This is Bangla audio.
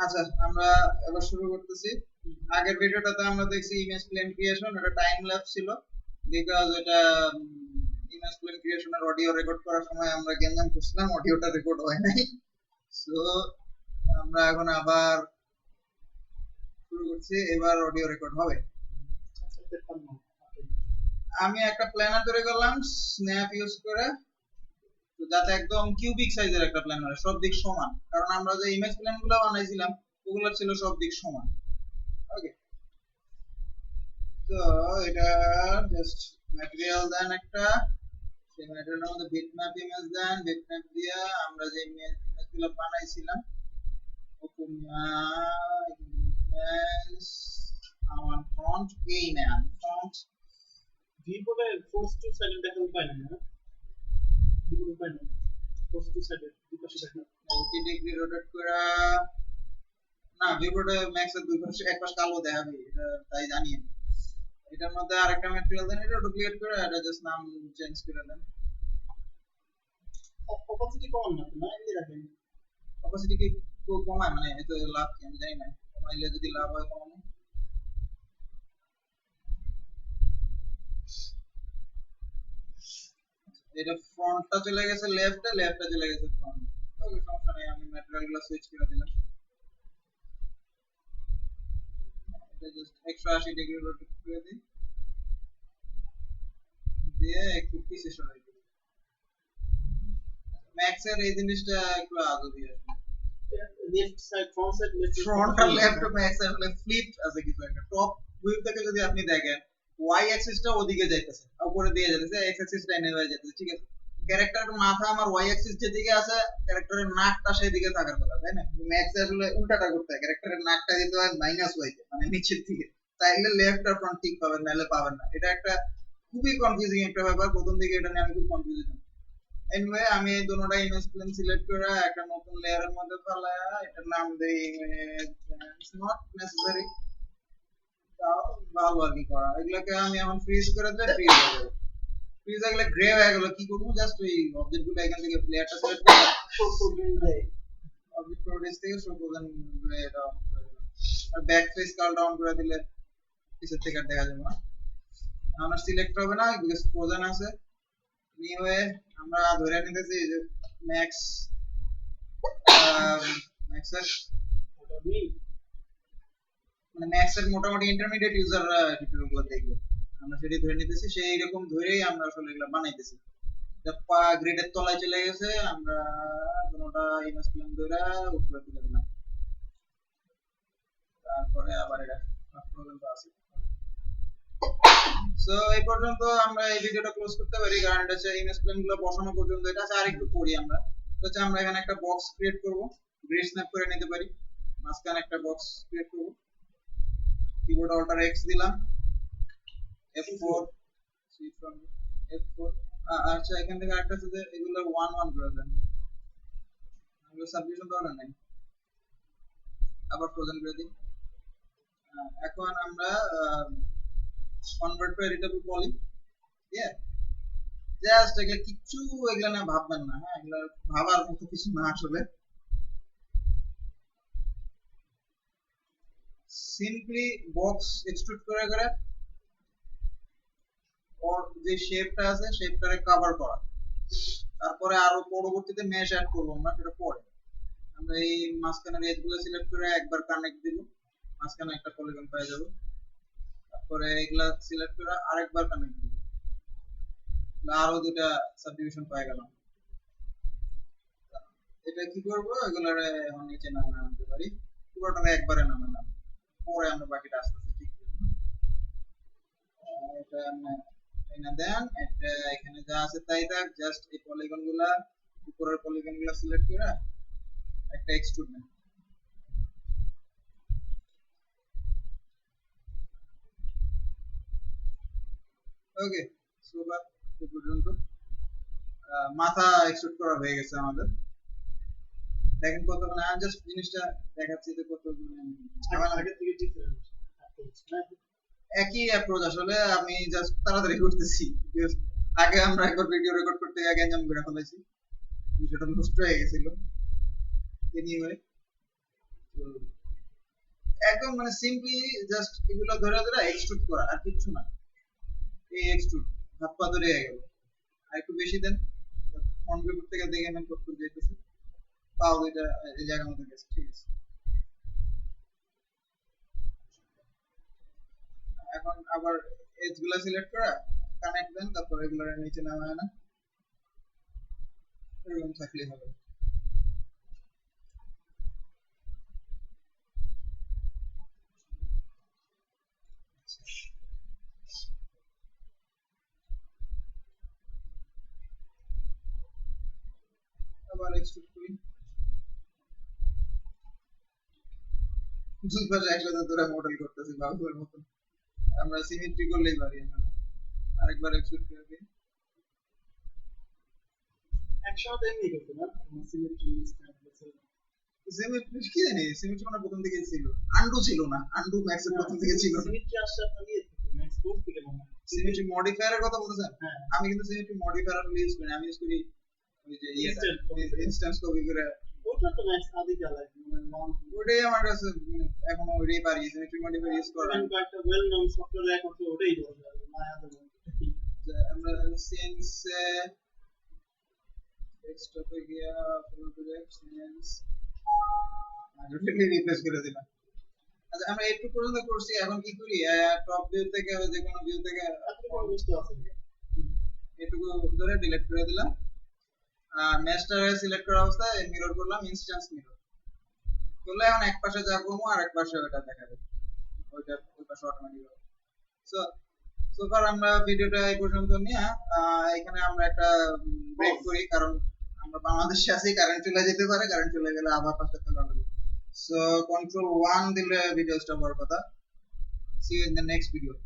আচ্ছা, আমরা এবার শুরু করতেছি। আগের ভিডিওটাতে আমরা দেখছি ইমেজ প্লেন ক্রিয়েশন, এটা টাইম ল্যাপস ছিল বিকজ এটা ইমেজ প্লেন ক্রিয়েশনের অডিও রেকর্ড করার সময় আমরা গ্যাঞ্জাম করছিলাম, অডিওটা রেকর্ড হয় নাই। সো আমরা এখন আবার শুরু করছি, এবার অডিও রেকর্ড হবে। আমি একটা প্ল্যানার তৈরি করলাম স্ন্যাপ ইউজ করে, যাতে একদম কিউবিক সাইজের একটা প্ল্যান হয়, সব দিক সমান, কারণ আমরা যে ইমেজ প্ল্যান গুলো বানাইছিলাম ওগুলো ছিল সব দিক সমান। ওকে, তো এটা জাস্ট ম্যাটেরিয়াল দেন একটা, সেই ম্যাটেরিয়ালের মধ্যে বিটম্যাপ ইমেজ দেন, বিটম্যাপ দিয়ে আমরা যে ইমেজগুলো বানাইছিলাম ওপেন ইমেজ আমার ফন্ট এই নেন ফন্ট ভিপোরে ফোর্স টু সাইডে দেখার উপায় নাই না, ভিপোর উপায় নাই ফোর্স টু সাইডে দুপাশে দেখা 90 ডিগ্রি রোটেট করে না, ভিপোরে ম্যাক্সের দুই পাশে এক পাশ কালো দেখাবে, এটা তাই জানি আমি। এটার মধ্যে আরেকটা ম্যাটেরিয়াল দেন, এটা ডুপ্লিকেট করে এটা জাস্ট নাম চেঞ্জ করে দেন। অপোজিটি কমন না এমনি রাখেন। অপোজিটি কি কমায়, মানে এত লাভ কি আমি জানি না, কমাইলে যদি লাভ হয় কমানো। এটা ফ্রন্টটা চলে গেছে লেফটে, লেফটটা চলে গেছে ফ্রন্ট। ওকে, সমস্যা নেই, আমি ম্যাটেরিয়ালগুলো সুইচ করে দিলাম। এটা জাস্ট 180 ডিগ্রি রোটেট করে দিই, দিয়ে একটু পিছে সরাই দিই। ম্যাক্সের এই জিনিসটা একটু আজবই আসলে, left side front side front আর লেফট ম্যাক্স আসলে ফ্লিপ আছে কিছু একটা। টপ ভিউ থেকে যদি আপনি দেখেন ওয়াই অ্যাক্সিসটা ওদিকে যাইতেছে, উপরে দিয়ে যাইতেছে, এক্স অ্যাক্সিসটা এনে হয়ে যাইতেছে, ঠিক আছে। ক্যারেক্টারের মাথা আমার ওয়াই অ্যাক্সিস যেদিকে আছে, ক্যারেক্টারের নাকটা সেদিকে থাকার কথা, তাই না? ম্যাক্স আসলে উল্টাটা করতে হয়, ক্যারেক্টারের নাকটা দিতে হয় মাইনাস ওয়াইতে, মানে নিচের দিকে, তাইলে লেফট আর ফ্রন্ট ঠিক পাবেন, নাহলে পাবেন না। এটা একটা খুবই কনফিউজিং একটা ব্যাপার, প্রথম দিকে এটা নিয়ে আমি খুব কনফিউজ হতাম। এনিওয়ে, আমি এই দুটোটা ইমেজ প্লেন সিলেক্ট করে একটা নতুন লেয়ারের মধ্যে ফেলায়া এটার নাম দেই ইমেজ প্লেনস, নট নেসেসারি, তাও ভালো আর কি করা। এগুলোকে আমি এখন ফ্রিজ করে দিলে ফ্রিজ হয়ে যাবে। ফ্রিজ হয়ে গেলে গ্রে হয়ে গেল, কি করবো, জাস্ট ওই অবজেক্ট গুলো এখান থেকে লেয়ারটা সিলেক্ট করে অবজেক্ট প্রপার্টিজ থেকে শো প্রোগ্রাম গ্রে এটা অন করে দিলাম, আর ব্যাক ফেস কার্ল ডাউন করে দিলে পিছের থেকে আর দেখা যাবে না। আমার সিলেক্ট হবে না বিকজ ফ্রোজেন আছে। নিয়ে আমরা ধরে নিতেছি যে ম্যাক্স ম্যাক্সের মানে ম্যাক্সের মোটামুটি ইন্টারমিডিয়েট ইউজাররা টিউটোরিয়ালগুলো দেখবে, আমরা সেটি ধরে নিতেছি, সেই রকম ধরেই আমরা আসলে এগুলো বানাইতেছি। গ্রিডের তলায় চলে গেছে, আমরা কোনোটা ইমেজ প্লেন ধরে উপরে তুলে দিলাম, তারপরে আবার এটা পর্যন্ত আছে। সো এই পর্যন্ত আমরা এই ভিডিওটা ক্লোজ করতে পারি, কারণ এটা হচ্ছে ইমেজ প্লেন গুলো বসানো পর্যন্ত। এটা আছে, আরেকটু পড়ি আমরা। হচ্ছে আমরা এখানে একটা বক্স ক্রিয়েট করব, গ্রিড স্ন্যাপ করে নিতে পারি, মাঝখানে একটা বক্স ক্রিয়েট করব, কিবোর্ড অল্টার এক্স দিলাম, F4 F4। আচ্ছা, এখান থেকে আরেকটা আছে যে এগুলো 1 1 করে দেন, এগুলো সাবডিভিশন দরকার নাই, আবার ফ্রোজেন করে দিই। এখন আমরা convert to editable poly, yeah just এগুলো কিছু, এগুলা না ভাববেন না, হ্যাঁ, এগুলা ভাবার মতো কিছু না আসলে। সিম্পলি বক্স এক্সট্রুড করে করে ওর যে শেপটা আছে শেপটারে কভার করা, তারপরে আরো পরবর্তীতে মেশ অ্যাড করব আমরা, সেটা পরে। আমরা এই মাঝখানের এজগুলো সিলেক্ট করে একবার কানেক্ট দিব, মাঝখানে একটা পলিগন পেয়ে যাব, তারপরে এগুলা সিলেক্ট করে আরেকবার কানেক্ট দিব, আরো দুটা সাবডিভিশন পেয়ে গেলাম। এটা কি করব, এগুলারে এখন নিচে নামিয়ে আনতে পারি, পুরোটা একবারে নামালাম, পরে আমরা বাকিটা আস্তে আস্তে ঠিক করব। এটা আমরা এনে দেন, এটা এখানে যা আছে তাই থাক, জাস্ট এই পলিগন গুলা, উপরের পলিগন গুলা সিলেক্ট করে একটা এক্সট্রুড নেন। ওকে, সো এই পর্যন্ত মাথা এক্সট্রুড করা হয়ে গেছে আমাদের। দেখেন কত, মানে আমি জাস্ট জিনিসটা দেখাচ্ছি যে কত মানে আগে থেকে ডিফারেন্ট একই অ্যাপ্রোচ আসলে, আমি জাস্ট তাড়াতাড়ি করতেছি। আগে আমরা একবার ভিডিও রেকর্ড করতে গিয়ে গ্যাঞ্জাম করে ফেলেছি, বিষয়টা নষ্ট হয়ে গেছিল। এনিওয়ে, একদম মানে সিম্পলি জাস্ট এগুলো ধরে ধরে এক্সট্রুড করা আর কিছু না। এই এক্সট্রুড হাত পা ধরে হয়ে গেল। আর একটু বেশি দেন, ফ্রন্ট ভিউ থেকে দেখে নেন কত যেতেছে। পাও এটা এই জায়গার মধ্যে গেছে, ঠিক আছে। এখন আবার এজ গুলা সিলেক্ট করা, কানেক্ট দেন, তারপর এগুলোর নিচে নামায় না, এরকম থাকলেই হবে। আবার এক্সট্রুড করি, দুই পাশে একসাথে ধরে মডেল করতেছি বাবুর মতন। আমরা সিমেট্রি করলেই পারি এখানে। আরেকবার এক্সট্রুড করে দিই। একসাথে এমনি করতে না সিমেট্রি সিমেট্রি কি জানি, সিমেট্রি মানে প্রথম থেকে ছিল, আন্ডু ছিল না, আন্ডু ম্যাক্সের প্রথম থেকে ছিল। সিমেট্রি আসছে আপনার ইয়ে থেকে ম্যাক্স কোর্স থেকে মনে হয়। সিমেট্রি মডিফায়ারের কথা বলতেছেন? হ্যাঁ আমি কিন্তু সিমেট্রি মডিফায়ার ইউজ করি না, আমি ইউজ করি ওই যে ইনস্ট্যান্স কপি করে। ওটা তো ম্যাক্স আদি চালায় মানে ওয়ান ওটাই আমার কাছে এখনো ওইটাই পারি, সিমেট্রি মডিফায়ার ইউজ করা। একটা ওয়েল নোন সফটওয়্যার এক করতে ওটাই দরকার মায়া দেবো। আমরা সিন্স ডেস্কটপে গিয়া সিন্স আগে রিপ্লেস করে দিলাম। আচ্ছা আমরা একটু পর্যন্ত করছি, এখন কি করি, টপ ভিউ থেকে যে কোনো ভিউ থেকে আপনি কোন বুঝতে আছে এটুকু ধরে ডিলিট করে দিলাম। ম্যাস্টার সিলেক্ট করা অবস্থায় মিরর করলাম, ইনস্ট্যান্স মিরর করলে এখন এক পাশে যা করবো আর এক পাশে ওটা দেখাবে, ওইটা ওই পাশে অটোমেটিক হবে। সো সোফার আমরা ভিডিওটা এই পর্যন্ত নিয়ে এখানে আমরা একটা ব্রেক করি, কারণ আমরা বাংলাদেশে আছি, কারেন্ট চলে যেতে পারে, কারেন্ট চলে গেলে আবার পাশে চলে আসবে। সো কন্ট্রোল 1 দিলে ভিডিও স্টপ হওয়ার কথা। See you in the next video.